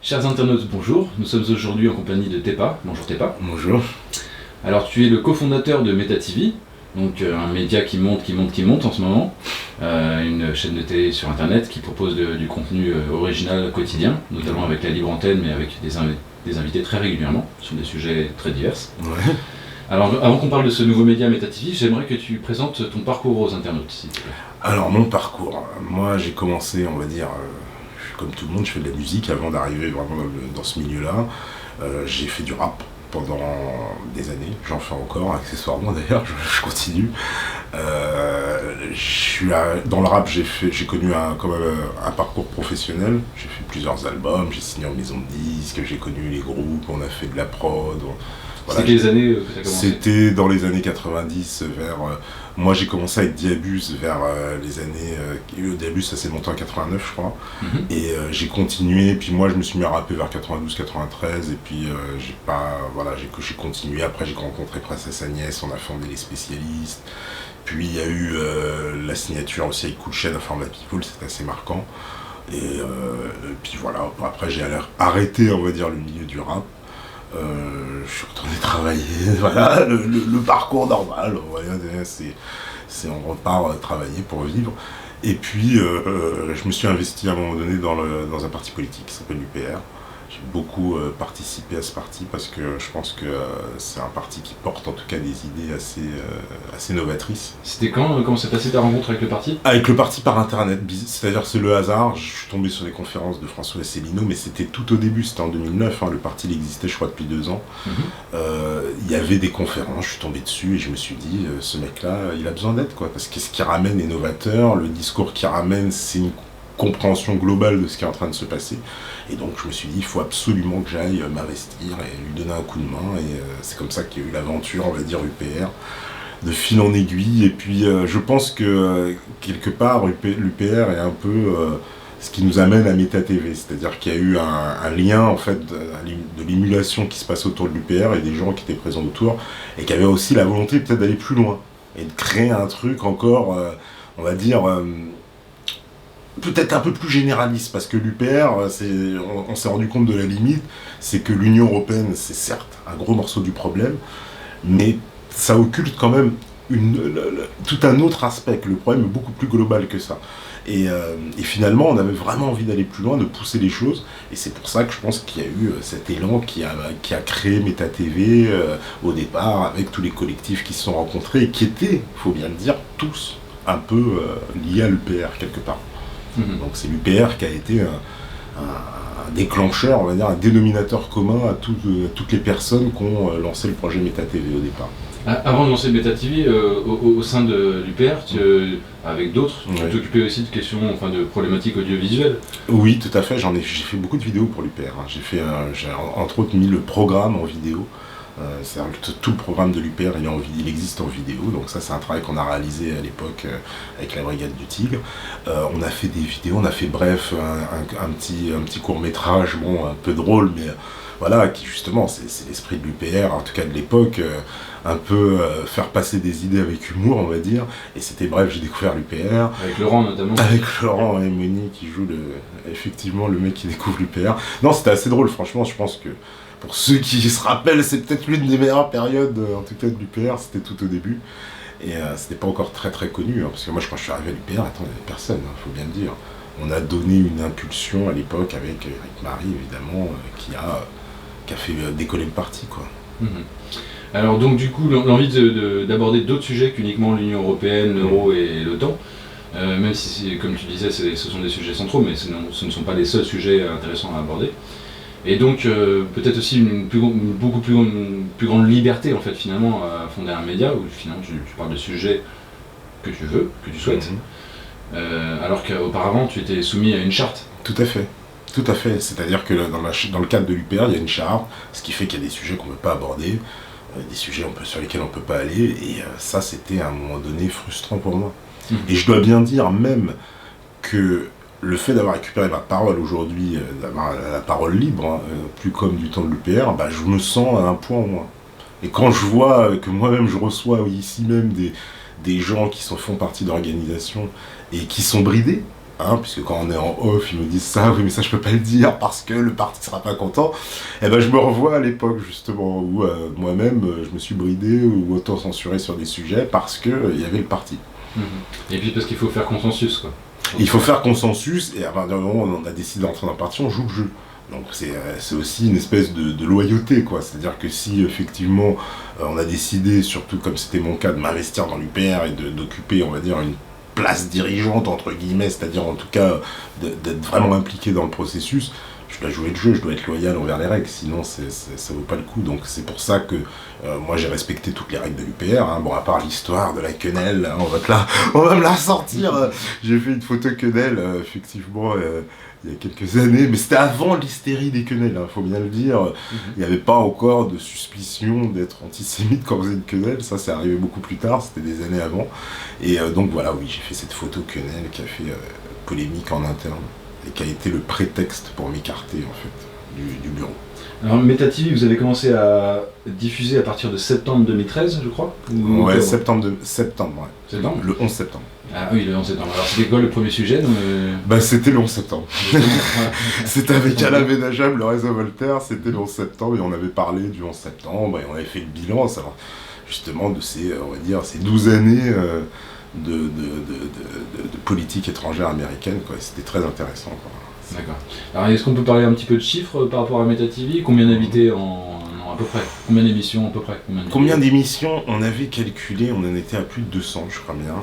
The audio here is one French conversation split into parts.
Chers internautes, bonjour. Nous sommes aujourd'hui en compagnie de Tepa. Bonjour Tepa. Bonjour. Alors tu es le cofondateur de MetaTV, donc un média qui monte en ce moment, une chaîne de télé sur internet qui propose du contenu original quotidien, notamment avec la libre antenne, mais avec des invités très régulièrement sur des sujets très divers. Ouais. Alors avant qu'on parle de ce nouveau média MetaTV, j'aimerais que tu présentes ton parcours aux internautes, s'il te plaît. Alors mon parcours, moi j'ai commencé, on va dire, comme tout le monde, je fais de la musique avant d'arriver vraiment dans ce milieu-là. J'ai fait du rap pendant des années, j'en fais encore, accessoirement d'ailleurs, je continue. Dans le rap, j'ai connu quand même un parcours professionnel. J'ai fait plusieurs albums, j'ai signé en maison de disques, j'ai connu les groupes, on a fait de la prod. Voilà, c'était quelles années que tu as commencé ? C'était dans les années 90, moi j'ai commencé avec Diabuse vers les années... Diabuse ça s'est monté en 89 je crois, et j'ai continué, puis moi je me suis mis à rapper vers 92-93, et puis j'ai continué, après j'ai rencontré Princesse Agnès, on a fondé les spécialistes, puis il y a eu la signature aussi avec Cool Chain à Format People, c'était assez marquant, et puis voilà, après j'ai arrêté on va dire le milieu du rap. Je suis retourné travailler, voilà, le parcours normal, voilà, on repart travailler pour vivre. Et puis je me suis investi à un moment donné dans un parti politique qui s'appelle l'UPR. J'ai beaucoup participé à ce parti parce que je pense que c'est un parti qui porte en tout cas des idées assez novatrices. C'était quand ? Comment s'est passée ta rencontre avec le parti ? Avec le parti par internet, c'est-à-dire c'est le hasard. Je suis tombé sur les conférences de François Asselineau, mais c'était tout au début, c'était en 2009, le parti il existait je crois depuis 2 ans. Il y avait des conférences, je suis tombé dessus et je me suis dit, ce mec-là, il a besoin d'aide, quoi, parce que ce qui ramène est novateur, le discours qu'il ramène, c'est une compréhension globale de ce qui est en train de se passer. Et donc je me suis dit, il faut absolument que j'aille m'investir et lui donner un coup de main. Et c'est comme ça qu'il y a eu l'aventure, on va dire, UPR, de fil en aiguille. Et puis je pense que quelque part, l'UPR est un peu ce qui nous amène à MetaTV. C'est-à-dire qu'il y a eu un lien, en fait, de l'émulation qui se passe autour de l'UPR et des gens qui étaient présents autour, et qui avaient aussi la volonté peut-être d'aller plus loin et de créer un truc encore, on va dire... peut-être un peu plus généraliste, parce que l'UPR, on s'est rendu compte de la limite, c'est que l'Union Européenne, c'est certes un gros morceau du problème, mais ça occulte quand même tout un autre aspect, que le problème est beaucoup plus global que ça. Et finalement, on avait vraiment envie d'aller plus loin, de pousser les choses, et c'est pour ça que je pense qu'il y a eu cet élan qui a créé MetaTV au départ, avec tous les collectifs qui se sont rencontrés, et qui étaient, il faut bien le dire, tous un peu liés à l'UPR quelque part. Donc c'est l'UPR qui a été un déclencheur, on va dire, un dénominateur commun à toutes les personnes qui ont lancé le projet MetaTV au départ. Avant de lancer MetaTV, au sein de l'UPR, avec d'autres, tu t'occupais aussi de questions, enfin de problématiques audiovisuelles. Oui, tout à fait, j'ai fait beaucoup de vidéos pour l'UPR. J'ai entre autres mis le programme en vidéo. C'est-à-dire que tout le programme de l'UPR il existe en vidéo, donc ça c'est un travail qu'on a réalisé à l'époque avec la Brigade du Tigre. On a fait des vidéos, on a fait bref un petit court-métrage, bon un peu drôle, mais voilà, qui justement c'est l'esprit de l'UPR, en tout cas de l'époque, un peu faire passer des idées avec humour, on va dire, et c'était bref, j'ai découvert l'UPR. Avec Laurent notamment. Avec Laurent et Moni qui joue effectivement le mec qui découvre l'UPR. Non, c'était assez drôle, franchement, je pense que pour ceux qui se rappellent, c'est peut-être l'une des meilleures périodes, en tout cas de l'UPR, c'était tout au début. Et c'était pas encore très très connu, parce que moi quand je suis arrivé à l'UPR, il n'y avait personne, faut bien le dire. On a donné une impulsion à l'époque avec Marie, évidemment, qui a fait décoller le parti, quoi. Alors donc du coup, l'envie d'aborder d'autres sujets qu'uniquement l'Union Européenne, l'euro et l'OTAN, même si, comme tu disais, ce sont des sujets centraux, mais ce ne sont pas les seuls sujets intéressants à aborder. Et donc peut-être aussi une beaucoup plus grande liberté en fait finalement à fonder un média où finalement tu parles de sujets que tu veux, que tu souhaites, alors qu'auparavant tu étais soumis à une charte. Tout à fait. C'est-à-dire que dans le cadre de l'UPR, il y a une charte, ce qui fait qu'il y a des sujets qu'on ne peut pas aborder, des sujets sur lesquels on ne peut pas aller, et ça c'était à un moment donné frustrant pour moi. Et je dois bien dire même que le fait d'avoir récupéré ma parole aujourd'hui, d'avoir la parole libre, hein, plus comme du temps de l'UPR, bah, je me sens à un point au moins. Et quand je vois que moi-même je reçois ici même des gens qui font partie d'organisations et qui sont bridés, hein, puisque quand on est en off, ils me disent ça, oui mais ça je peux pas le dire parce que le parti sera pas content, et ben je me revois à l'époque justement où moi-même je me suis bridé ou auto-censuré sur des sujets parce que il y avait le parti. Et puis parce qu'il faut faire consensus, quoi. Il faut faire consensus, et à partir du moment où on a décidé d'entrer dans le parti, on joue le jeu. Donc c'est aussi une espèce de loyauté, quoi. C'est-à-dire que si effectivement on a décidé, surtout comme c'était mon cas, de m'investir dans l'UPR et d'occuper, on va dire, une place dirigeante, entre guillemets, c'est-à-dire en tout cas d'être vraiment impliqué dans le processus, je dois jouer le jeu, je dois être loyal envers les règles, sinon ça vaut pas le coup. Donc c'est pour ça que moi j'ai respecté toutes les règles de l'UPR, hein. Bon, à part l'histoire de la quenelle, hein, on va me la sortir. J'ai fait une photo quenelle, effectivement, il y a quelques années, mais c'était avant l'hystérie des quenelles, hein, faut bien le dire. Il n'y avait pas encore de suspicion d'être antisémite quand on faisait une quenelle, ça c'est arrivé beaucoup plus tard, c'était des années avant. Et donc voilà, oui, j'ai fait cette photo quenelle qui a fait polémique en interne et qui a été le prétexte pour m'écarter en fait du bureau. Alors MetaTV, vous avez commencé à diffuser à partir de septembre 2013, je crois, ou ouais, septembre, ouais. Septembre. Le 11 septembre. Ah oui, le 11 septembre. Alors c'était quoi le premier sujet Bah c'était le 11 septembre. C'était avec Alain Ménageable, le réseau Voltaire, c'était le 11 septembre et on avait parlé du 11 septembre et on avait fait le bilan, ça, justement de ces, on va dire, ces 12 années de politique étrangère américaine, quoi. C'était très intéressant, quoi. D'accord. Alors est-ce qu'on peut parler un petit peu de chiffres par rapport à MetaTV? Combien d'invités à peu près? Combien d'émissions à peu près? Combien d'émissions? On avait calculé, on en était à plus de 200, je crois bien.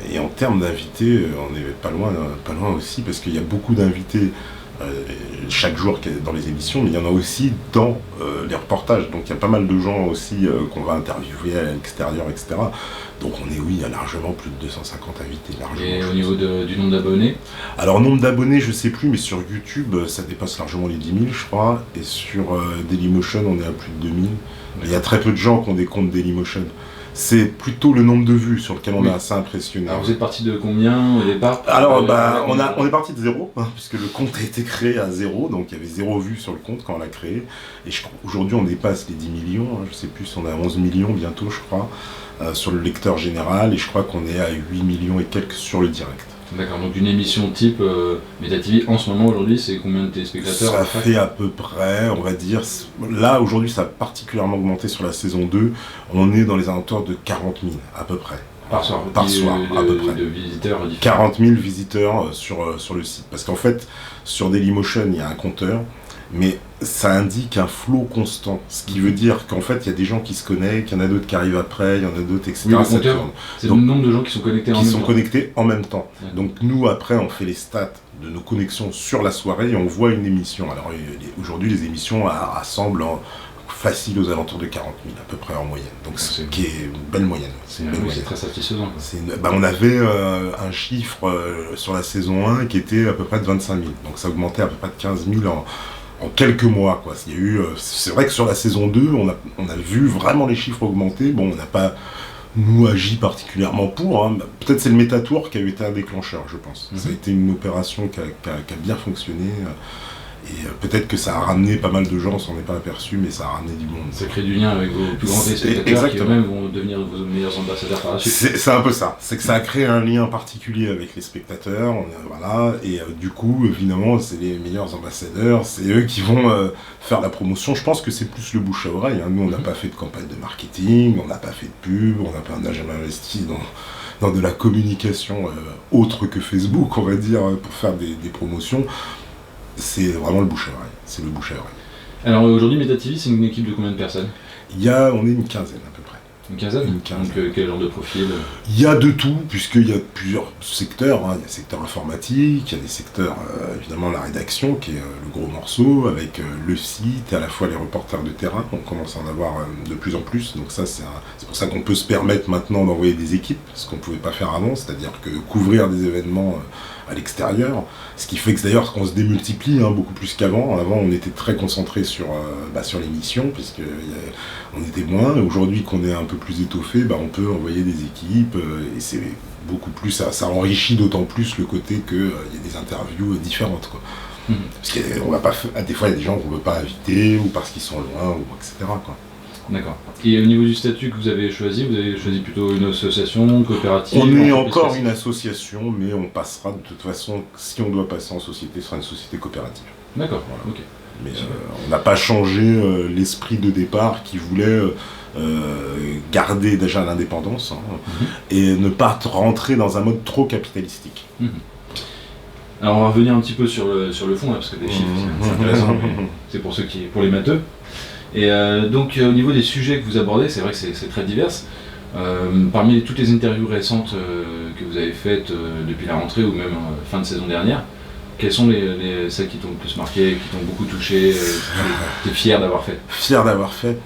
Et en termes d'invités, on n'est pas loin aussi, parce qu'il y a beaucoup d'invités chaque jour dans les émissions, mais il y en a aussi dans les reportages. Donc il y a pas mal de gens aussi qu'on va interviewer à l'extérieur, etc. Donc on est, oui, à largement plus de 250 invités. Largement, et au niveau du nombre d'abonnés? Alors nombre d'abonnés, je sais plus, mais sur YouTube, ça dépasse largement les 10 000, je crois. Et sur Dailymotion, on est à plus de 2000. Il y a très peu de gens qui ont des comptes Dailymotion. C'est plutôt le nombre de vues sur lequel on est assez impressionné. Alors vous êtes parti de combien au départ? Alors on est parti de 0, hein, puisque le compte a été créé à 0, donc il y avait 0 vues sur le compte quand on l'a créé. Et aujourd'hui on dépasse les 10 millions, hein, je sais plus, on est à 11 millions bientôt je crois, sur le lecteur général, et je crois qu'on est à 8 millions et quelques sur le direct. D'accord, donc une émission type MetaTV en ce moment aujourd'hui, c'est combien de téléspectateurs? Ça fait à peu près, on va dire, là aujourd'hui ça a particulièrement augmenté sur la saison 2, on est dans les alentours de 40 000 à peu près. Par soir, à peu près. De visiteurs différents. 40 000 visiteurs sur le site. Parce qu'en fait, sur Dailymotion, il y a un compteur, mais ça indique un flot constant. Ce qui veut dire qu'en fait, il y a des gens qui se connectent, il y en a d'autres qui arrivent après, il y en a d'autres, etc. Oui, le compteur, c'est le nombre de gens qui sont connectés en même temps. Ouais. Donc nous, après, on fait les stats de nos connexions sur la soirée et on voit une émission. Alors aujourd'hui, les émissions rassemblent facile aux alentours de 40 000 à peu près en moyenne, donc ce qui est une belle moyenne. C'est très satisfaisant. On avait un chiffre sur la saison 1 qui était à peu près de 25 000, donc ça augmentait à peu près de 15 000 en quelques mois, quoi. Il y a eu, c'est vrai que sur la saison 2, on a vu vraiment les chiffres augmenter. Bon, on n'a pas, nous, agi particulièrement pour, hein. Peut-être c'est le Métatour qui a été un déclencheur, je pense. Ça a été une opération qui a bien fonctionné. Et peut-être que ça a ramené pas mal de gens, on s'en est pas aperçu, mais ça a ramené du monde. Ça crée du lien avec vos plus grands téléspectateurs qui eux-mêmes vont devenir vos meilleurs ambassadeurs par la suite. C'est un peu ça, c'est que ça a créé un lien particulier avec les spectateurs, voilà, et du coup, évidemment, c'est les meilleurs ambassadeurs, c'est eux qui vont faire la promotion. Je pense que c'est plus le bouche à oreille, hein. Nous, on n'a pas fait de campagne de marketing, on n'a pas fait de pub, on n'a jamais investi dans de la communication autre que Facebook, on va dire, pour faire des promotions. C'est vraiment le bouche à oreille. C'est le bouche à oreille. Alors aujourd'hui, MetaTV, c'est une équipe de combien de personnes? On est une quinzaine à peu près. Une quinzaine? Donc quel genre de profil? Il y a de tout, puisqu'il y a plusieurs secteurs, hein. Il y a le secteur informatique, il y a des secteurs, évidemment la rédaction, qui est le gros morceau, avec le site, et à la fois les reporters de terrain. On commence à en avoir de plus en plus, donc ça c'est pour ça qu'on peut se permettre maintenant d'envoyer des équipes, ce qu'on ne pouvait pas faire avant, c'est-à-dire que couvrir des événements à l'extérieur, ce qui fait que d'ailleurs qu'on se démultiplie, hein, beaucoup plus qu'avant. Avant on était très concentré sur l'émission, puisqu'on était moins, et aujourd'hui qu'on est un peu plus étoffé, on peut envoyer des équipes, et c'est beaucoup plus, ça enrichit d'autant plus le côté qu'il y a des interviews différentes, quoi. Parce qu'on va pas, des fois il y a des gens qu'on ne veut pas inviter, ou parce qu'ils sont loin, ou etc., quoi. D'accord. Et au niveau du statut que vous avez choisi plutôt une association, coopérative? On est encore une association, mais on passera de toute façon, si on doit passer en société, ce sera une société coopérative. D'accord, voilà. Ok. Mais on n'a pas changé l'esprit de départ qui voulait garder déjà l'indépendance, et ne pas rentrer dans un mode trop capitalistique. Alors on va revenir un petit peu sur le fond, là, parce que les chiffres c'est intéressant, mais c'est pour les matheux. Et donc au niveau des sujets que vous abordez, c'est vrai que c'est très divers. Parmi toutes les interviews récentes que vous avez faites depuis la rentrée ou même fin de saison dernière, quelles sont celles qui t'ont le plus marqué, qui t'ont beaucoup touché, que tu es fier d'avoir fait? Fier d'avoir fait.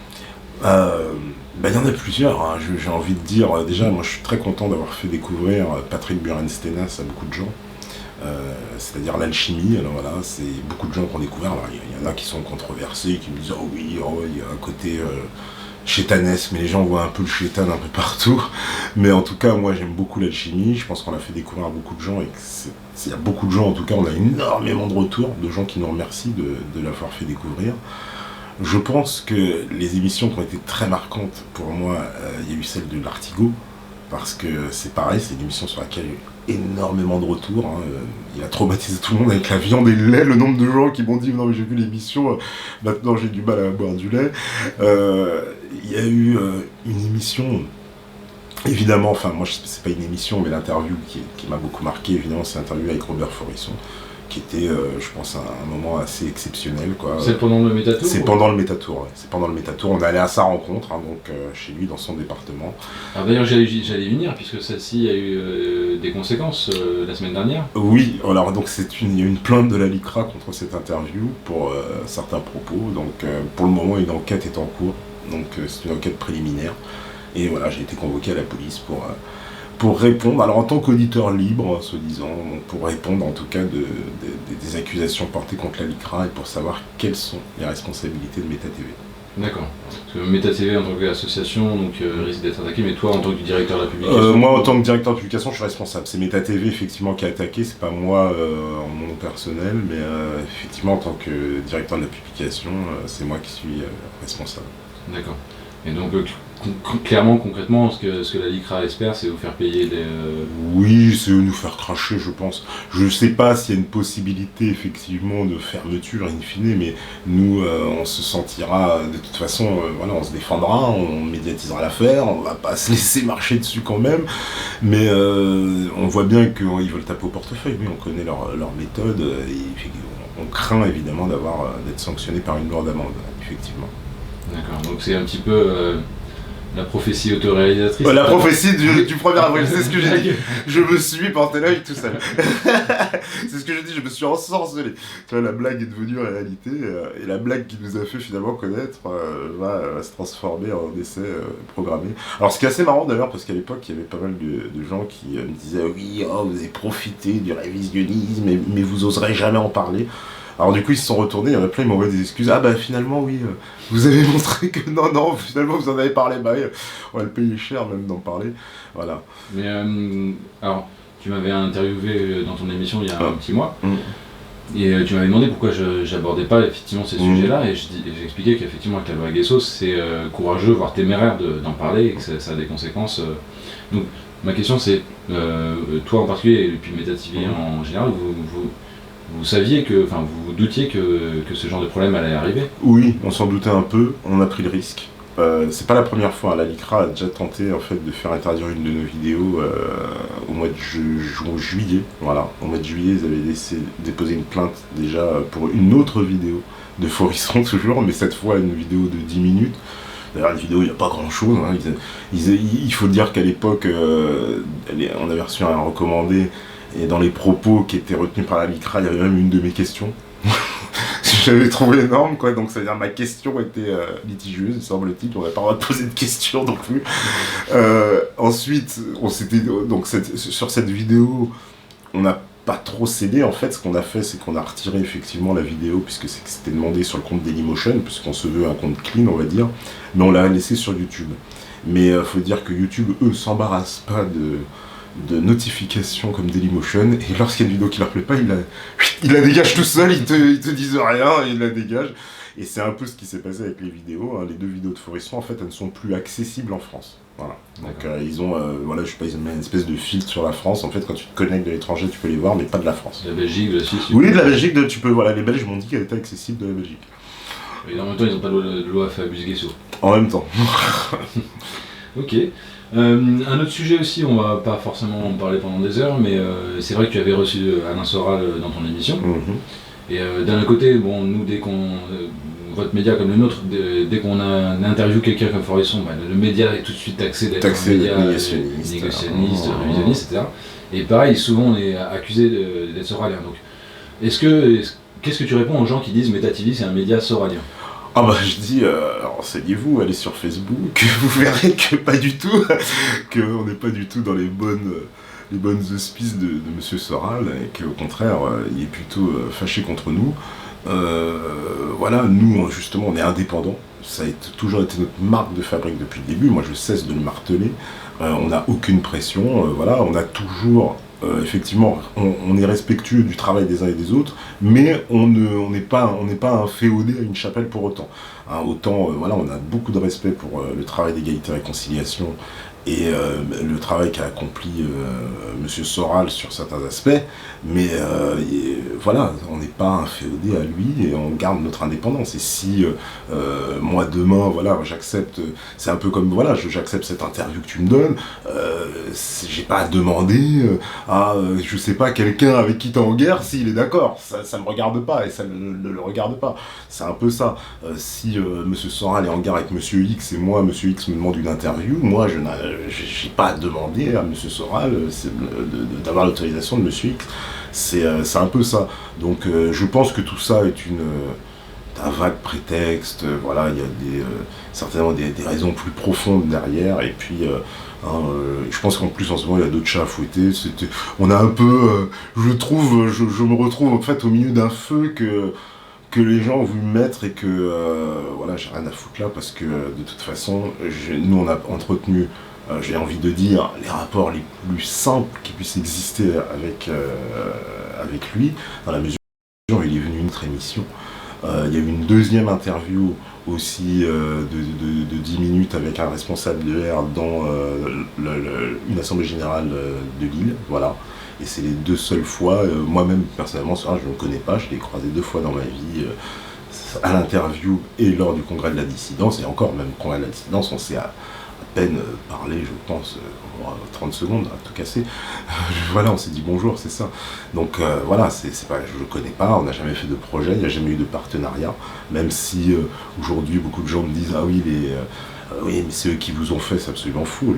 Il y en a plusieurs, hein. J'ai envie de dire, déjà moi je suis très content d'avoir fait découvrir Patrick Buren-Stenas à beaucoup de gens, c'est-à-dire l'alchimie. Alors voilà, c'est beaucoup de gens qui ont découvert. Alors, il y en a qui sont controversés, qui me disent oh oui, il y a un côté chétanesque, mais les gens voient un peu le chétan un peu partout. Mais en tout cas, moi j'aime beaucoup l'alchimie, je pense qu'on l'a fait découvrir à beaucoup de gens, et il y a beaucoup de gens, en tout cas on a énormément de retours, de gens qui nous remercient de l'avoir fait découvrir. Je pense que les émissions qui ont été très marquantes pour moi, il y a eu celle de l'Artigot, parce que c'est pareil, c'est une émission sur laquelle il y a eu énormément de retours. Il a traumatisé tout le monde avec la viande et le lait, le nombre de gens qui m'ont dit non mais j'ai vu l'émission, maintenant j'ai du mal à boire du lait. Il y a eu une émission, évidemment, enfin moi c'est pas une émission, mais l'interview qui m'a beaucoup marqué, évidemment, c'est l'interview avec Robert Forisson, qui était, je pense, un moment assez exceptionnel, quoi. C'est pendant le Métatour? C'est pendant le Métatour, ouais. C'est pendant le Métatour. On est allé à sa rencontre, donc chez lui, dans son département. Alors d'ailleurs, j'allais y venir, puisque celle-ci a eu des conséquences la semaine dernière. Oui, alors donc il y a eu une plainte de la LICRA contre cette interview pour certains propos. Donc pour le moment, une enquête est en cours. Donc c'est une enquête préliminaire. Et voilà, j'ai été convoqué à la police pour répondre, alors en tant qu'auditeur libre, soi-disant, pour répondre en tout cas des accusations portées contre la LICRA et pour savoir quelles sont les responsabilités de MetaTV. D'accord. Parce que MetaTV en tant qu'association risque d'être attaqué, mais toi en tant que directeur de la publication? Moi en tant que directeur de publication, je suis responsable. C'est MetaTV effectivement qui a attaqué, c'est pas moi en mon nom personnel, mais effectivement en tant que directeur de la publication, c'est moi qui suis responsable. D'accord. Et donc clairement, concrètement, ce que la LICRA espère, c'est vous faire payer des... Oui, c'est nous faire cracher, je pense. Je sais pas s'il y a une possibilité, effectivement, de fermeture, in fine, mais nous, on se sentira, de toute façon, voilà, on se défendra, on médiatisera l'affaire, on va pas se laisser marcher dessus quand même, mais on voit bien qu'ils veulent taper au portefeuille, oui, on connaît leur méthode, et on craint évidemment d'être sanctionné par une lourde amende, effectivement. D'accord, donc c'est un petit peu la prophétie autoréalisatrice. La prophétie du 1er avril, c'est ce que j'ai dit. Je me suis porté l'œil tout seul. C'est ce que j'ai dit, je me suis ensorcelé. Tu vois, la blague est devenue réalité, et la blague qui nous a fait finalement connaître va se transformer en essai programmé. Alors ce qui est assez marrant d'ailleurs, parce qu'à l'époque, il y avait pas mal de gens qui me disaient « Oui, vous avez profité du révisionnisme, mais vous oserez jamais en parler ». Alors du coup ils se sont retournés, il y en a plein, ils m'ont envoyé des excuses. Ah bah finalement oui, vous avez montré que non, finalement vous en avez parlé, bah oui, on va le payer cher même d'en parler, voilà. Mais alors, tu m'avais interviewé dans ton émission il y a un petit mois, et tu m'avais demandé pourquoi j'abordais pas effectivement ces sujets-là, et j'expliquais qu'effectivement avec la loi Guessos, c'est courageux, voire téméraire d'en parler, et que ça a des conséquences. Donc ma question c'est, toi en particulier, et puis MetaTV en général, vous saviez vous doutiez que ce genre de problème allait arriver? Oui, on s'en doutait un peu, on a pris le risque. C'est pas la première fois, hein. La LICRA a déjà tenté en fait de faire interdire une de nos vidéos au mois de juillet. Voilà, au mois de juillet, ils avaient déposé une plainte déjà pour une autre vidéo de Forisson toujours, mais cette fois une vidéo de 10 minutes. D'ailleurs, la vidéo, il n'y a pas grand-chose. Hein. Il faut dire qu'à l'époque, on avait reçu un recommandé. Et dans les propos qui étaient retenus par la LICRA, il y avait même une de mes questions. J'avais trouvé énorme, quoi. Donc, c'est-à-dire ma question était litigieuse, semble-t-il. On n'a pas le droit de poser de questions non plus. Ensuite, sur cette vidéo, on n'a pas trop cédé. En fait, ce qu'on a fait, c'est qu'on a retiré effectivement la vidéo, puisque c'était demandé sur le compte Dailymotion, puisqu'on se veut un compte clean, on va dire. Mais on l'a laissé sur YouTube. Mais il faut dire que YouTube, eux, s'embarrassent pas de notifications comme Dailymotion, et lorsqu'il y a une vidéo qui leur plaît pas, il la dégage tout seul, ils te disent rien, et il la dégage. Et c'est un peu ce qui s'est passé avec les vidéos. Hein. Les 2 vidéos de Forisson, en fait, elles ne sont plus accessibles en France. Voilà. Donc ils ont, voilà, je sais pas, ils ont mis une espèce de filtre sur la France. En fait, quand tu te connectes de l'étranger, tu peux les voir, mais pas de la France. La Belgique, la Suisse. Oui, de la Belgique, tu peux. Voilà, les Belges m'ont dit qu'elle était accessible de la Belgique. Et en même temps, ils n'ont pas de loi à faire abuser Guesso. En même temps. Ok. Un autre sujet aussi, on va pas forcément en parler pendant des heures, mais c'est vrai que tu avais reçu Alain Soral dans ton émission. Et d'un côté, bon, nous, dès qu'on. Votre média comme le nôtre, dès qu'on a un interview quelqu'un comme Forisson, bah, le média est tout de suite taxé d'être un média négationniste, révisionniste, etc. Et pareil, souvent on est accusé d'être soralien. Donc, qu'est-ce que tu réponds aux gens qui disent Meta TV c'est un média soralien? Ah bah je dis, renseignez-vous, allez sur Facebook, vous verrez que pas du tout, qu'on n'est pas du tout dans les bonnes auspices de Monsieur Soral, et qu'au contraire, il est plutôt fâché contre nous. Voilà, nous justement on est indépendants, ça a toujours été notre marque de fabrique depuis le début, moi je cesse de le marteler, on n'a aucune pression, voilà, on a toujours, effectivement, on est respectueux du travail des uns et des autres, mais on n'est pas un féodé à une chapelle pour autant. Hein, autant, voilà, on a beaucoup de respect pour le travail d'égalité et réconciliation, et le travail qu'a accompli Monsieur Soral sur certains aspects, mais voilà, on n'est pas un féodé à lui et on garde notre indépendance. Et si moi demain, voilà, j'accepte, c'est un peu comme, voilà, j'accepte cette interview que tu me donnes, j'ai pas à demander à, je sais pas, quelqu'un avec qui t'es en guerre s'il est d'accord, ça me regarde pas et ça ne le regarde pas. C'est un peu ça. Si Monsieur Soral est en guerre avec Monsieur X et moi, Monsieur X me demande une interview, moi j'ai pas à demander à Monsieur Soral d'avoir l'autorisation de Monsieur X. C'est un peu ça. Donc je pense que tout ça est un vague prétexte. Voilà, il y a certainement des raisons plus profondes derrière. Et puis je pense qu'en plus en ce moment il y a d'autres chats à fouetter. On a un peu, je trouve, je me retrouve en fait au milieu d'un feu que les gens ont voulu mettre et que voilà, j'ai rien à foutre là parce que de toute façon nous on a entretenu, j'ai envie de dire, les rapports les plus simples qui puissent exister avec lui, dans la mesure où il est venu une autre émission. Il y a eu une deuxième interview aussi de 10 minutes avec un responsable de R dans une assemblée générale de Lille, voilà. Et c'est les 2 seules fois, moi-même personnellement, je ne le connais pas, je l'ai croisé 2 fois dans ma vie, à l'interview et lors du congrès de la dissidence, et encore, même congrès de la dissidence, on s'est à peine parlé, je pense, 30 secondes, à tout casser. Voilà, on s'est dit bonjour, c'est ça. Donc voilà, c'est pas, je le connais pas, on n'a jamais fait de projet, il n'y a jamais eu de partenariat, même si aujourd'hui beaucoup de gens me disent, ah oui, oui, mais c'est eux qui vous ont fait, c'est absolument fou,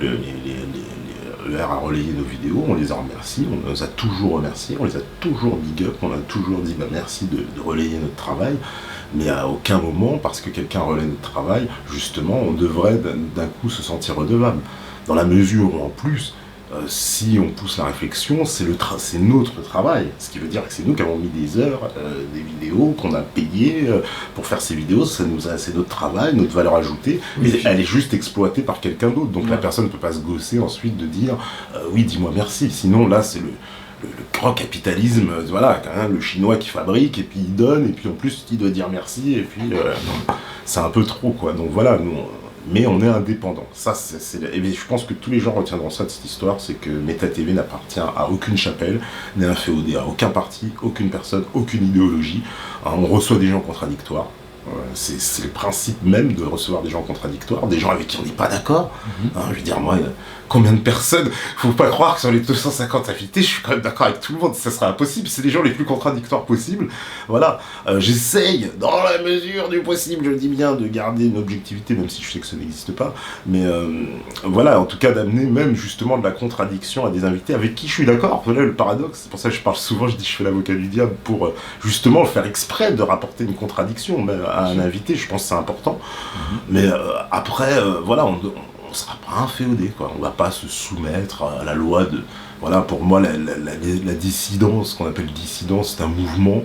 ER a relayé nos vidéos, on les a remerciés, on les a toujours remerciés, on les a toujours big up, on a toujours dit bah, merci de relayer notre travail, mais à aucun moment, parce que quelqu'un relaie notre travail, justement, on devrait d'un coup se sentir redevable. Dans la mesure où en plus, si on pousse la réflexion, c'est notre travail. Ce qui veut dire que c'est nous qui avons mis des heures, des vidéos qu'on a payées pour faire ces vidéos. C'est notre travail, notre valeur ajoutée. Mais elle est juste exploitée par quelqu'un d'autre. Donc la personne ne peut pas se gausser ensuite de dire oui, dis-moi merci. Sinon là, c'est le grand capitalisme, voilà, quand même, le chinois qui fabrique et puis il donne et puis en plus il doit dire merci et puis c'est un peu trop quoi. Donc voilà, nous. Mais on est indépendant. Ça, et je pense que tous les gens retiendront ça de cette histoire, c'est que Meta TV n'appartient à aucune chapelle, n'est un féodé à aucun parti, aucune personne, aucune idéologie. On reçoit des gens contradictoires. C'est le principe même de recevoir des gens contradictoires, des gens avec qui on n'est pas d'accord. Je veux dire, moi, combien de personnes, faut pas croire que sur les 250 invités, je suis quand même d'accord avec tout le monde, ça serait impossible, c'est les gens les plus contradictoires possibles. Voilà, j'essaye, dans la mesure du possible, je le dis bien, de garder une objectivité, même si je sais que ça n'existe pas, mais voilà, en tout cas d'amener même justement de la contradiction à des invités avec qui je suis d'accord. Voilà le paradoxe, c'est pour ça que je parle souvent, je dis je fais l'avocat du diable, pour justement faire exprès de rapporter une contradiction à un invité, je pense que c'est important. Mais après, voilà, on sera pas un féodé, quoi. On va pas se soumettre à la loi de... Voilà, pour moi, la dissidence, ce qu'on appelle dissidence, c'est un mouvement.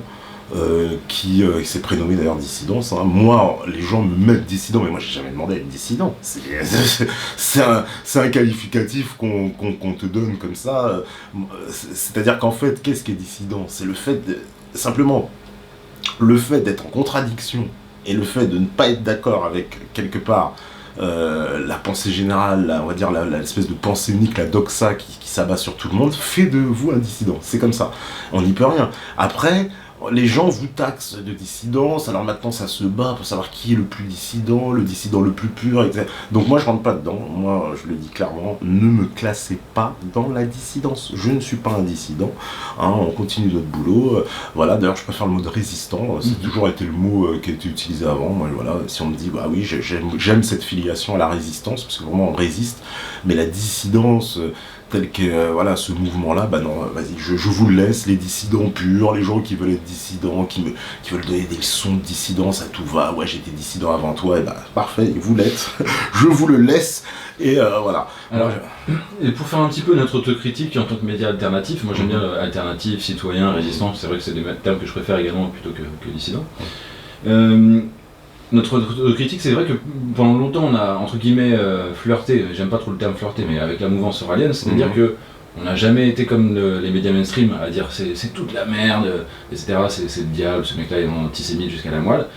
qui s'est prénommé d'ailleurs Dissidence. Hein. Moi, les gens me mettent dissident, mais moi j'ai jamais demandé à être dissident. C'est un qualificatif qu'on te donne comme ça. C'est-à-dire qu'en fait, qu'est-ce qu'est dissident? C'est le fait simplement le fait d'être en contradiction et le fait de ne pas être d'accord avec quelque part la pensée générale, on va dire l'espèce de pensée unique, la doxa qui s'abat sur tout le monde, fait de vous un dissident. C'est comme ça. On n'y peut rien. Après, les gens vous taxent de dissidence, alors maintenant ça se bat pour savoir qui est le plus dissident, le dissident le plus pur, etc. Donc moi je rentre pas dedans, moi je le dis clairement, ne me classez pas dans la dissidence. Je ne suis pas un dissident, hein, on continue notre boulot. Voilà, d'ailleurs je préfère le mot de résistant, c'est toujours été le mot qui a été utilisé avant. Moi voilà, si on me dit bah oui j'aime cette filiation à la résistance, parce que vraiment on résiste, mais la dissidence tel que voilà, ce mouvement-là, bah non, vas-y, je vous le laisse, les dissidents purs, les gens qui veulent être dissidents, qui veulent donner des leçons de dissidence à tout va, ouais, j'étais dissident avant toi, et bah parfait, vous l'êtes, je vous le laisse, et voilà. Alors, et pour faire un petit peu notre autocritique en tant que média alternatif, moi j'aime bien alternatif, citoyen, résistant, c'est vrai que c'est des termes que je préfère également plutôt que dissident. Notre critique, c'est vrai que pendant longtemps on a entre guillemets flirté, j'aime pas trop le terme flirté, mais avec la mouvance soralienne, c'est-à-dire que on n'a jamais été comme les médias mainstream à dire c'est toute la merde, etc. C'est le diable, ce mec-là est antisémite jusqu'à la moelle.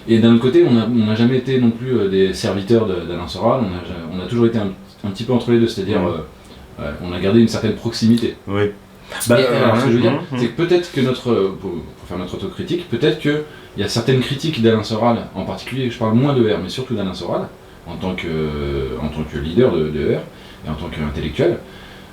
Et d'un autre côté, on n'a jamais été non plus des serviteurs d'Alain Soral, on a toujours été un petit peu entre les deux, c'est-à-dire on a gardé une certaine proximité. Oui. Alors, ce que je veux dire, c'est que peut-être que pour faire notre autocritique, peut-être qu'il y a certaines critiques d'Alain Soral, en particulier, je parle moins de R, mais surtout d'Alain Soral, en tant que leader de R et en tant qu'intellectuel.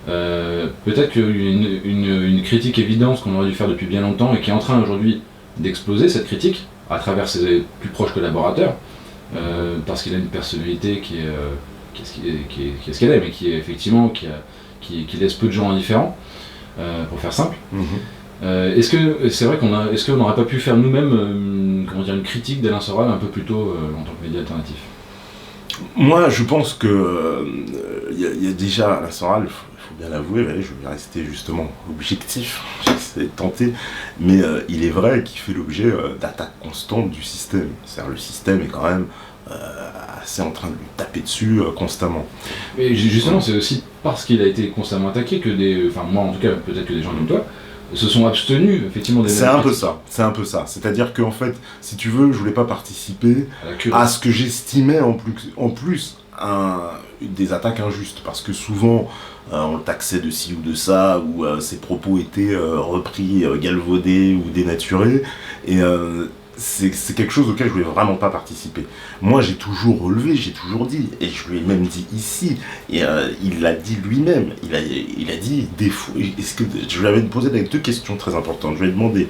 Peut-être qu'une critique évidente qu'on aurait dû faire depuis bien longtemps et qui est en train aujourd'hui d'exploser, cette critique, à travers ses plus proches collaborateurs, parce qu'il a une personnalité qui est ce qu'elle est, mais qui est effectivement qui laisse peu de gens indifférents. Pour faire simple. Est-ce que c'est vrai est-ce qu'on n'aurait pas pu faire nous-mêmes une critique d'Alain Soral un peu plus tôt en tant que média alternatif? Moi, je pense que y a déjà Alain Soral, il faut bien l'avouer, je vais rester justement objectif, j'essaie de tenter, mais il est vrai qu'il fait l'objet d'attaques constantes du système. C'est-à-dire le système est quand même assez en train de lui taper dessus constamment. Mais justement, c'est aussi parce qu'il a été constamment attaqué que moi en tout cas, peut-être que des gens comme toi, se sont abstenus effectivement des... C'est un peu ça. C'est-à-dire qu'en fait, si tu veux, je voulais pas participer à ce que j'estimais en plus des attaques injustes, parce que souvent on le taxait de ci ou de ça, ou ses propos étaient repris, galvaudés ou dénaturés, et c'est quelque chose auquel je voulais vraiment pas participer. Moi j'ai toujours relevé, j'ai toujours dit, et je lui ai même dit ici, et il l'a dit lui-même, il a dit des fois, je lui avais posé deux questions très importantes. Je lui ai demandé,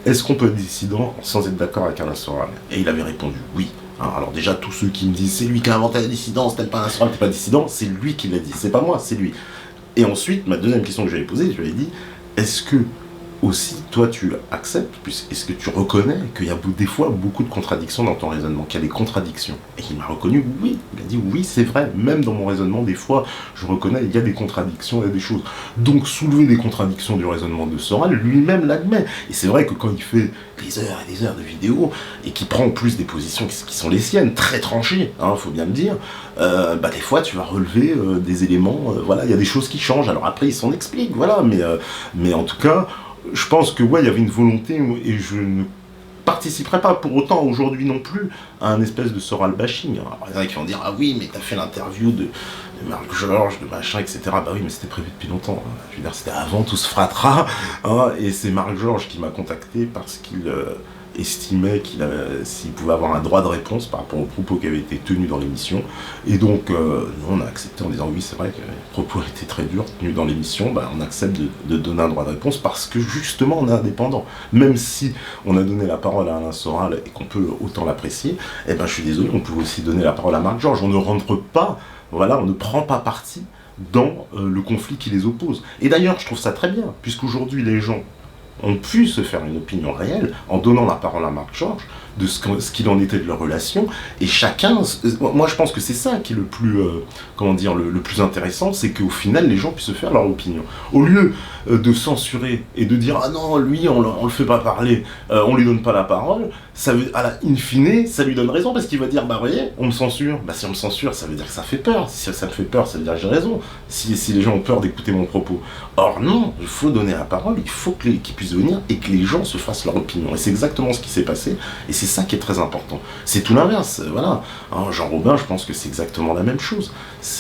est-ce qu'on peut être dissident sans être d'accord avec Alain Soral? Et il avait répondu oui. Alors déjà, tous ceux qui me disent c'est lui qui a inventé la dissidence, t'es pas Alain Soral, t'es pas dissident, c'est lui qui l'a dit, c'est pas moi, c'est lui. Et ensuite, ma deuxième question que je lui avais posée, je lui ai dit, est-ce que aussi, toi, tu acceptes, est-ce que tu reconnais qu'il y a des fois beaucoup de contradictions dans ton raisonnement, qu'il y a des contradictions? Et il m'a reconnu, oui, il a dit oui, c'est vrai, même dans mon raisonnement, des fois, je reconnais, il y a des contradictions, il y a des choses. Donc, soulever des contradictions du raisonnement de Soral, lui-même l'admet. Et c'est vrai que quand il fait des heures et des heures de vidéos, et qu'il prend en plus des positions qui sont les siennes, très tranchées, faut bien le dire, des fois, tu vas relever des éléments, voilà, il y a des choses qui changent. Alors après, il s'en explique, voilà, mais en tout cas, je pense que ouais, il y avait une volonté, et je ne participerai pas pour autant aujourd'hui non plus à un espèce de Soral bashing. Alors, il y en a qui vont dire ah oui, mais t'as fait l'interview de Marc Georges, de machin, etc. Bah oui, mais c'était prévu depuis longtemps. Je veux dire, c'était avant tout ce fratras, et c'est Marc Georges qui m'a contacté parce qu'il estimait s'il pouvait avoir un droit de réponse par rapport aux propos qui avaient été tenus dans l'émission. Et donc, nous, on a accepté en disant oui, c'est vrai que les propos étaient très durs tenus dans l'émission, on accepte de donner un droit de réponse parce que justement, on est indépendant. Même si on a donné la parole à Alain Soral et qu'on peut autant l'apprécier, je suis désolé, on peut aussi donner la parole à Marc Georges. On ne rentre pas, voilà, on ne prend pas parti dans le conflit qui les oppose. Et d'ailleurs, je trouve ça très bien, puisqu'aujourd'hui, les gens ont pu se faire une opinion réelle en donnant la parole à Marc Georges de ce qu'il en était de leur relation, et chacun, moi je pense que c'est ça qui est le plus, le plus intéressant, c'est qu'au final les gens puissent se faire leur opinion. Au lieu de censurer et de dire ah non, lui on le fait pas parler, on lui donne pas la parole, ça veut, in fine, ça lui donne raison, parce qu'il va dire bah voyez, on me censure, bah si on me censure, ça veut dire que ça fait peur, si ça me fait peur, ça veut dire que j'ai raison, si les gens ont peur d'écouter mon propos. Or non, il faut donner la parole, il faut qu'ils puissent venir et que les gens se fassent leur opinion, et c'est exactement ce qui s'est passé, et c'est ça qui est très important. C'est tout l'inverse, voilà. Hein, Jean Robin, je pense que c'est exactement la même chose.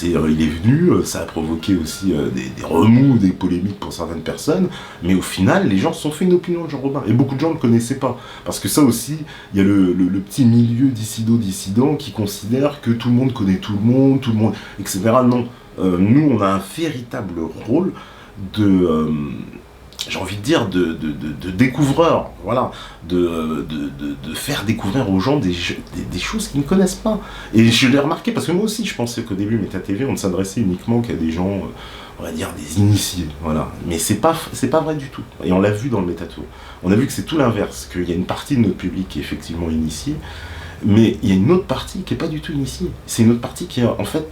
Il est venu, ça a provoqué aussi des remous, des polémiques pour certaines personnes, mais au final, les gens se sont fait une opinion de Jean Robin, et beaucoup de gens ne le connaissaient pas, parce que ça aussi, il y a le petit milieu dissident qui considère que tout le monde connaît tout le monde, etc. Non, nous, on a un véritable rôle de... j'ai envie de dire de découvreur, voilà, de faire découvrir aux gens des choses qu'ils ne connaissent pas. Et je l'ai remarqué, parce que moi aussi je pensais qu'au début Méta TV on ne s'adressait uniquement qu'à des gens, on va dire des initiés, voilà. Mais c'est pas vrai du tout. Et on l'a vu dans le Métatour. On a vu que c'est tout l'inverse, qu'il y a une partie de notre public qui est effectivement initiée, mais il y a une autre partie qui n'est pas du tout initiée. C'est une autre partie qui est, en fait,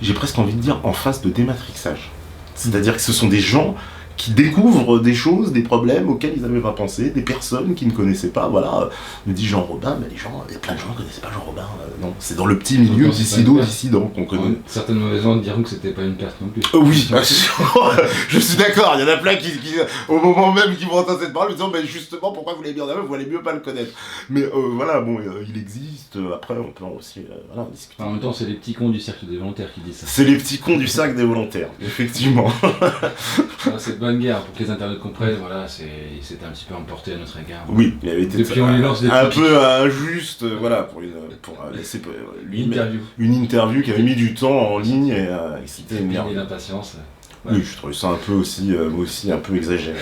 j'ai presque envie de dire, en phase de dématrixage. C'est-à-dire que ce sont des gens qui découvrent des choses, des problèmes auxquels ils n'avaient pas pensé, des personnes qui ne connaissaient pas, voilà, me dit Jean Robin, mais il y a plein de gens qui ne connaissaient pas Jean Robin, non, c'est dans le petit milieu dissident qu'on connaît. Certaines mauvaises langues diront que c'était pas une perte non plus. Oui, je suis d'accord, il y en a plein qui au moment même qui vont entendre cette parole, ils disent, mais justement, pourquoi vous l'avez mis en avant, vous allez mieux pas le connaître. Mais voilà, bon, il existe, après on peut aussi discuter. En même temps, c'est les petits cons du cercle des volontaires qui disent ça. C'est les petits cons du cercle des volontaires, effectivement. C'est de bonne guerre, pour que les internautes comprennent, voilà, c'était un petit peu emporté à notre égard. Oui, il avait été depuis on lui lance des un peu injuste, voilà, pour laisser une interview qui avait mis du temps en ligne, et c'était une merde. Et l'impatience. Ouais. Oui, je trouvais ça un peu aussi un peu exagéré.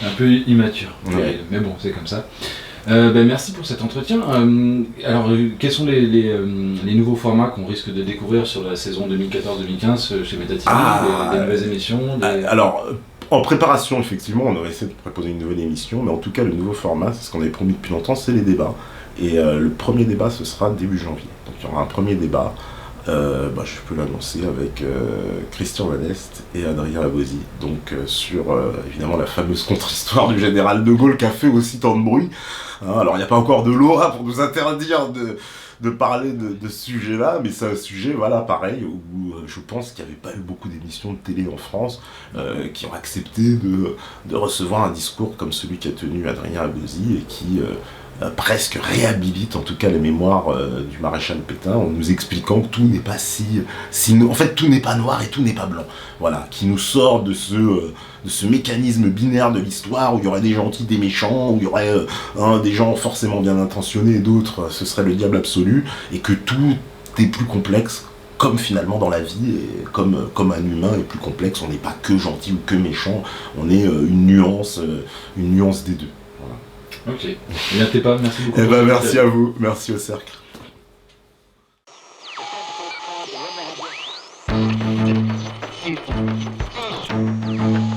Un peu immature, ouais. Mais bon, c'est comme ça. Merci pour cet entretien. Alors, quels sont les nouveaux formats qu'on risque de découvrir sur la saison 2014-2015 chez Méta TV, des nouvelles émissions Alors, en préparation, effectivement, on aurait essayé de proposer une nouvelle émission, mais en tout cas, le nouveau format, c'est ce qu'on avait promis depuis longtemps, c'est les débats. Et le premier débat, ce sera début janvier. Donc, il y aura un premier débat. Je peux l'annoncer avec Christian Van Est et Adrien Abosi, donc sur évidemment la fameuse contre-histoire du général de Gaulle qui a fait aussi tant de bruit. Alors il n'y a pas encore de loi pour nous interdire de parler de ce sujet-là, mais c'est un sujet, voilà, pareil, où je pense qu'il n'y avait pas eu beaucoup d'émissions de télé en France qui ont accepté de recevoir un discours comme celui qu'a tenu Adrien Abosi et qui presque réhabilite en tout cas les mémoires du maréchal Pétain en nous expliquant que tout n'est pas en fait tout n'est pas noir et tout n'est pas blanc, voilà, qui nous sort de ce mécanisme binaire de l'histoire où il y aurait des gentils, des méchants, où il y aurait des gens forcément bien intentionnés et d'autres ce serait le diable absolu, et que tout est plus complexe, comme finalement dans la vie, et comme un humain est plus complexe, on n'est pas que gentil ou que méchant, on est une nuance des deux. Ok. Bien, t'es pas, merci beaucoup. Merci à vous, merci au cercle. Thank you.